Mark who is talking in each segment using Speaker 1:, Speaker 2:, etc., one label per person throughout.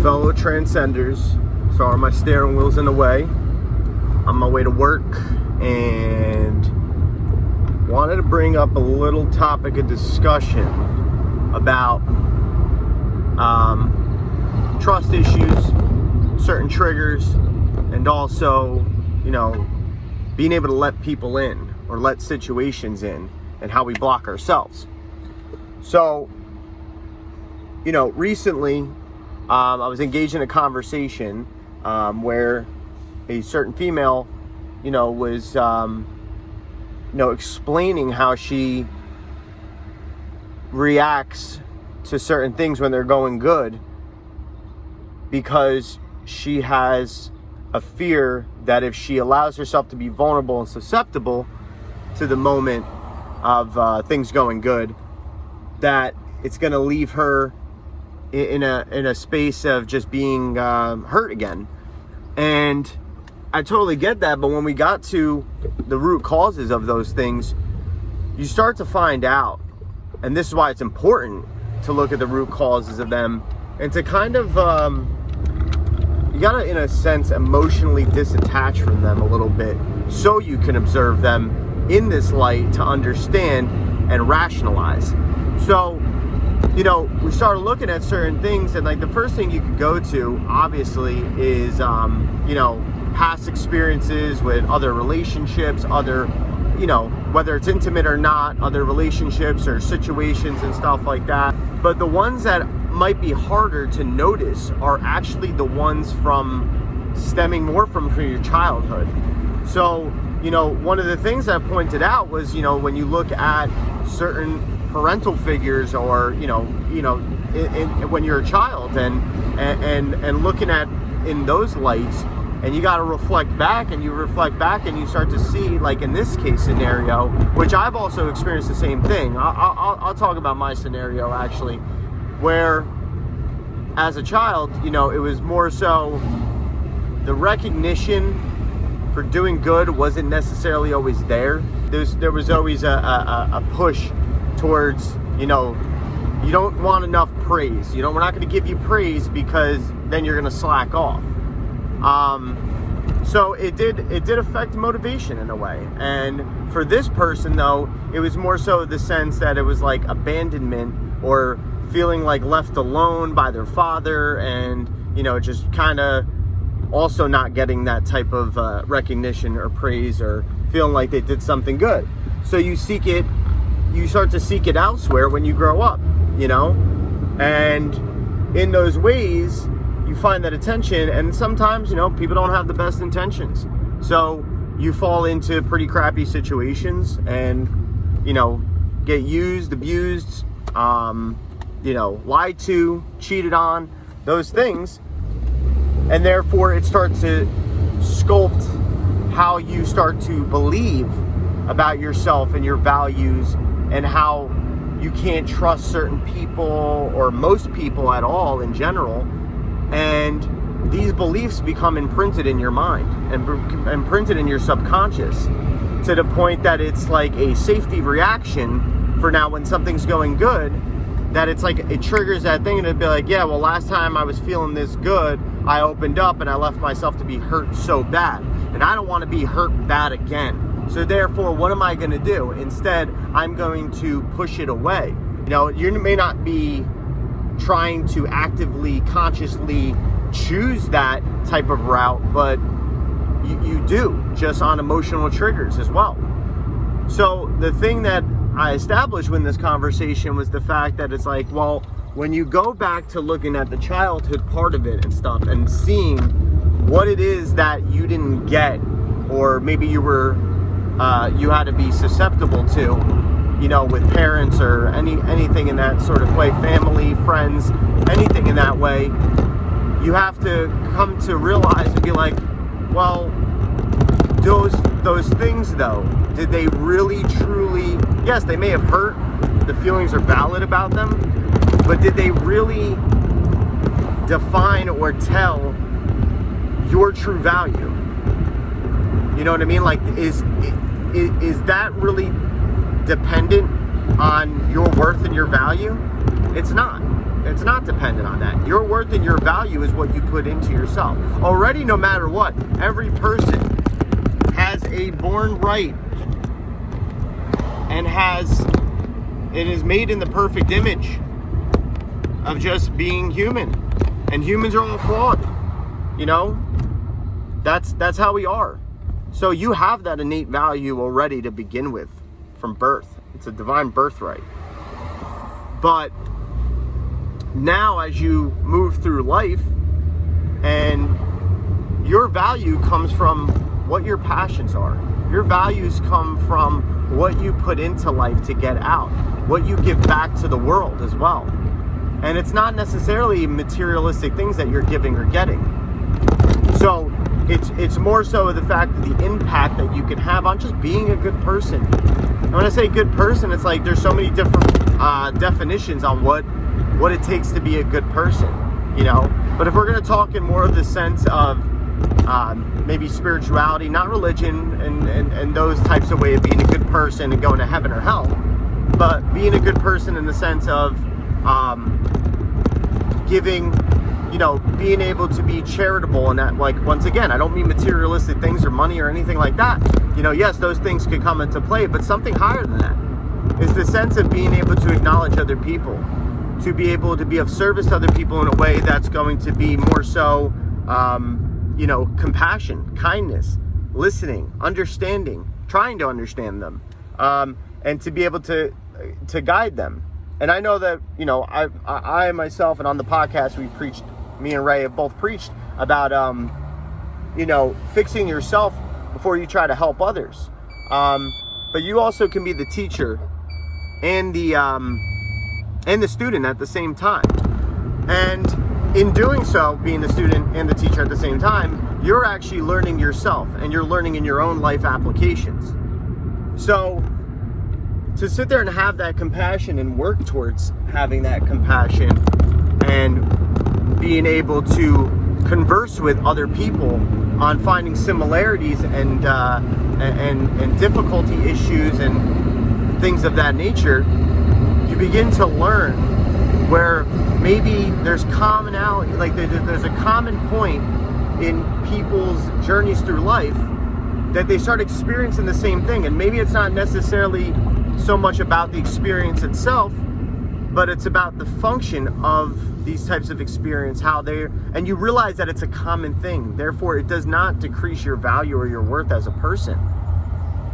Speaker 1: Fellow Transcenders. Sorry, my steering wheel's in the way. On my way to work, and wanted to bring up a little topic of discussion about trust issues, certain triggers, and also, being able to let people in or let situations in, and how we block ourselves. So, recently, I was engaged in a conversation where a certain female, was, explaining how she reacts to certain things when they're going good, because she has a fear that if she allows herself to be vulnerable and susceptible to the moment of things going good, that it's going to leave her in a space of just being hurt again. And I totally get that, but when we got to the root causes of those things, you start to find out, and this is why it's important to look at the root causes of them, and to kind of, you gotta, in a sense, emotionally disattach from them a little bit, so you can observe them in this light to understand and rationalize. So, we started looking at certain things, and like the first thing you could go to, obviously, is, past experiences with other relationships, other, whether it's intimate or not, other relationships or situations and stuff like that. But the ones that might be harder to notice are actually the ones stemming more from your childhood. So, one of the things that I pointed out was, when you look at certain parental figures, or when you're a child, and looking at in those lights, and you got to reflect back, and you start to see, like in this case scenario, which I've also experienced the same thing. I'll talk about my scenario actually, where as a child, it was more so the recognition for doing good wasn't necessarily always there. There was always a push towards, you don't want enough praise. We're not going to give you praise because then you're going to slack off. So it did affect motivation in a way. And for this person, though, it was more so the sense that it was like abandonment, or feeling like left alone by their father, and, just kind of also not getting that type of recognition or praise, or feeling like they did something good. So you start to seek it elsewhere when you grow up, and in those ways, you find that attention, and sometimes, people don't have the best intentions. So you fall into pretty crappy situations and, get used, abused, lied to, cheated on, those things. And therefore it starts to sculpt how you start to believe about yourself and your values, and how you can't trust certain people, or most people at all in general. And these beliefs become imprinted in your mind and imprinted in your subconscious, to the point that it's like a safety reaction for now when something's going good, that it's like it triggers that thing, and it'd be like, yeah, well, last time I was feeling this good, I opened up and I left myself to be hurt so bad, and I don't want to be hurt bad again. So therefore, what am I going to do? Instead, I'm going to push it away. You may not be trying to actively, consciously choose that type of route, but you do, just on emotional triggers as well. So the thing that I established in this conversation was the fact that it's like, well, when you go back to looking at the childhood part of it and stuff, and seeing what it is that you didn't get, or maybe you had to be susceptible to, with parents, or anything in that sort of way, family, friends, anything in that way, you have to come to realize and be like, well, those things, though, did they really, truly, yes, they may have hurt, the feelings are valid about them, but did they really define or tell your true value? You know what I mean? Like, is that really dependent on your worth and your value? It's not. It's not dependent on that. Your worth and your value is what you put into yourself. Already, no matter what, every person has a born right and it is made in the perfect image of just being human. And humans are all flawed. That's how we are. So you have that innate value already to begin with from birth. It's a divine birthright. But now as you move through life, and your value comes from what your passions are. Your values come from what you put into life to get out, what you give back to the world as well. And it's not necessarily materialistic things that you're giving or getting. So it's more so the fact that the impact that you can have on just being a good person. And when I say good person, it's like there's so many different definitions on what it takes to be a good person, But if we're going to talk in more of the sense of maybe spirituality, not religion and those types of way of being a good person and going to heaven or hell, but being a good person in the sense of giving, being able to be charitable, and that, like, once again, I don't mean materialistic things or money or anything like that. Yes, those things could come into play, but something higher than that is the sense of being able to acknowledge other people, to be able to be of service to other people in a way that's going to be more so, compassion, kindness, listening, understanding, trying to understand them, and to be able to guide them. And I know that, I myself, and on the podcast me and Ray have both preached about, fixing yourself before you try to help others. But you also can be the teacher and the student at the same time. And in doing so, being the student and the teacher at the same time, you're actually learning yourself, and you're learning in your own life applications. So to sit there and have that compassion and work towards having that compassion and being able to converse with other people on finding similarities and difficulty issues and things of that nature, you begin to learn where maybe there's commonality, like there's a common point in people's journeys through life that they start experiencing the same thing. And maybe it's not necessarily so much about the experience itself, but it's about the function of these types of experience, and you realize that it's a common thing. Therefore, it does not decrease your value or your worth as a person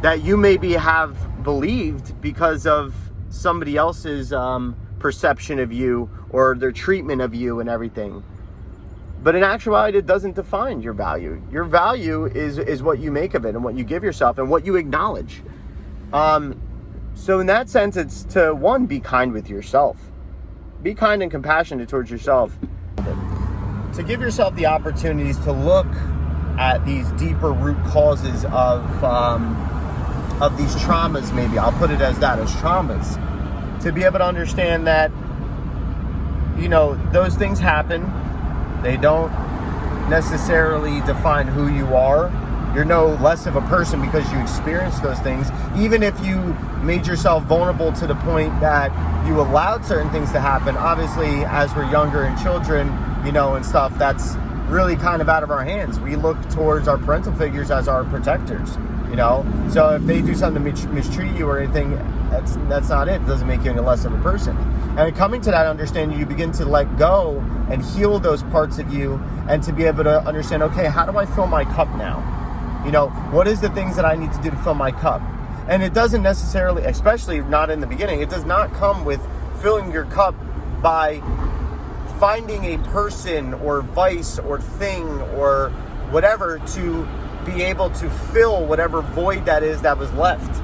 Speaker 1: that you maybe have believed because of somebody else's perception of you or their treatment of you and everything. But in actuality, it doesn't define your value. Your value is what you make of it and what you give yourself and what you acknowledge. So in that sense, it's to, one, be kind with yourself. Be kind and compassionate towards yourself. To give yourself the opportunities to look at these deeper root causes of these traumas, maybe. I'll put it as that, as traumas. To be able to understand that, those things happen. They don't necessarily define who you are. You're no less of a person because you experienced those things. Even if you made yourself vulnerable to the point that you allowed certain things to happen, obviously, as we're younger and children, and stuff, that's really kind of out of our hands. We look towards our parental figures as our protectors, So if they do something to mistreat you or anything, that's not it. It doesn't make you any less of a person. And coming to that understanding, you begin to let go and heal those parts of you, and to be able to understand, okay, how do I fill my cup now? What is the things that I need to do to fill my cup? And it doesn't necessarily, especially not in the beginning, it does not come with filling your cup by finding a person or vice or thing or whatever to be able to fill whatever void that is that was left.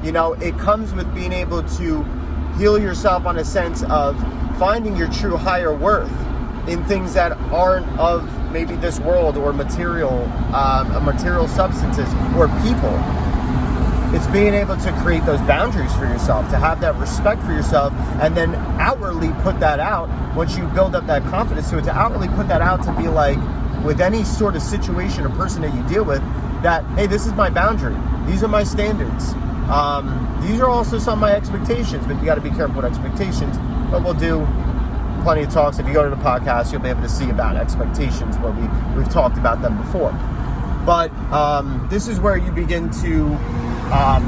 Speaker 1: It comes with being able to heal yourself on a sense of finding your true higher worth in things that aren't of maybe this world or material substances or people. It's being able to create those boundaries for yourself, to have that respect for yourself, and then outwardly put that out. Once you build up that confidence to it, to outwardly put that out, to be like, with any sort of situation or person that you deal with, that, hey, this is my boundary. These are my standards. These are also some of my expectations, but you got to be careful with expectations. But we'll do plenty of talks. If you go to the podcast, you'll be able to see about expectations where we've talked about them before. But this is where you begin to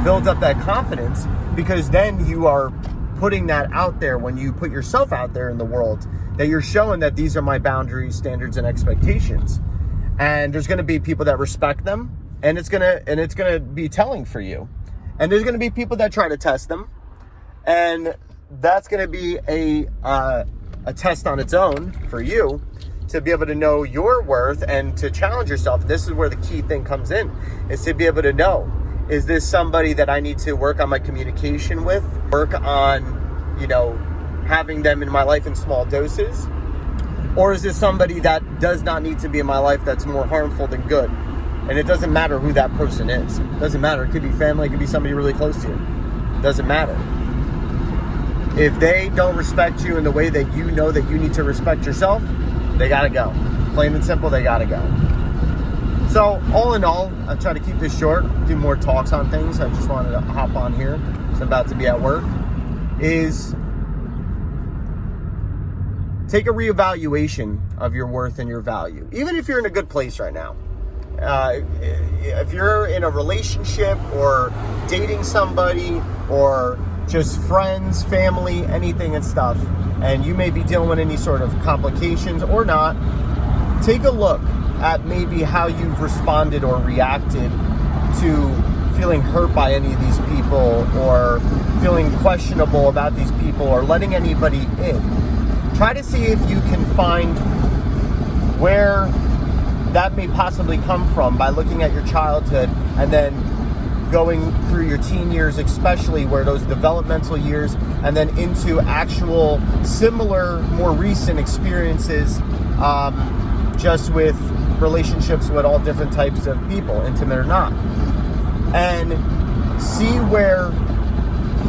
Speaker 1: build up that confidence, because then you are putting that out there. When you put yourself out there in the world, that you're showing that these are my boundaries, standards, and expectations. And there's going to be people that respect them, and it's going to be telling for you. And there's going to be people that try to test them, and that's going to be a test on its own for you to be able to know your worth and to challenge yourself. This is where the key thing comes in, is to be able to know, is this somebody that I need to work on my communication with, work on, having them in my life in small doses? Or is this somebody that does not need to be in my life, that's more harmful than good? And it doesn't matter who that person is. It doesn't matter. It could be family. It could be somebody really close to you. It doesn't matter. If they don't respect you in the way that you know that you need to respect yourself, they got to go. Plain and simple, they got to go. So all in all, I try to keep this short, do more talks on things. I just wanted to hop on here, because I'm about to be at work, is take a reevaluation of your worth and your value. Even if you're in a good place right now. If you're in a relationship or dating somebody or just friends, family, anything and stuff, and you may be dealing with any sort of complications or not, take a look at maybe how you've responded or reacted to feeling hurt by any of these people, or feeling questionable about these people, or letting anybody in. Try to see if you can find where that may possibly come from by looking at your childhood and then going through your teen years, especially where those developmental years, and then into actual similar, more recent experiences, just with relationships with all different types of people, intimate or not. And see where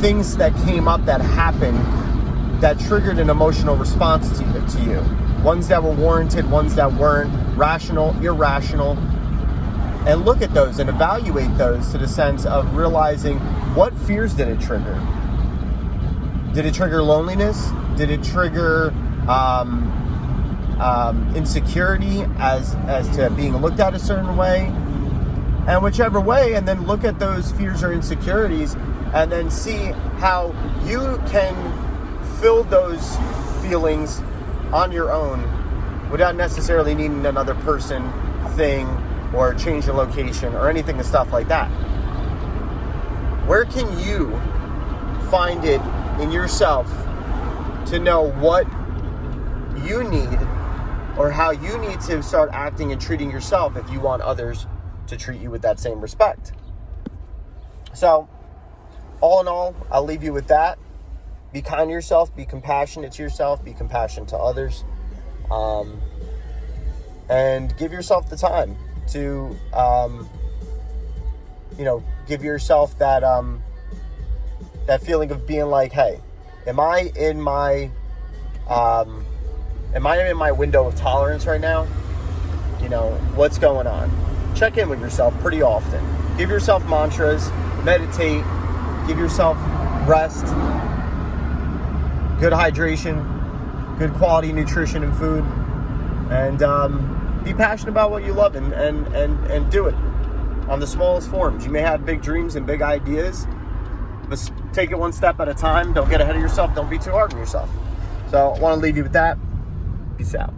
Speaker 1: things that came up that happened that triggered an emotional response to you. Ones that were warranted, ones that weren't, rational, irrational. And look at those and evaluate those to the sense of realizing, what fears did it trigger? Did it trigger loneliness? Did it trigger insecurity as to being looked at a certain way? And whichever way, and then look at those fears or insecurities and then see how you can fill those feelings on your own without necessarily needing another person, thing, or change the location or anything and stuff like that. Where can you find it in yourself to know what you need or how you need to start acting and treating yourself if you want others to treat you with that same respect? So, all in all, I'll leave you with that. Be kind to yourself, be compassionate to yourself, be compassionate to others, and give yourself the time to, give yourself that that feeling of being like, hey, am I in my window of tolerance right now? What's going on? Check in with yourself pretty often. Give yourself mantras, meditate, give yourself rest, good hydration, good quality nutrition and food, and be passionate about what you love and do it on the smallest forms. You may have big dreams and big ideas, but take it one step at a time. Don't get ahead of yourself. Don't be too hard on yourself. So I want to leave you with that. Peace out.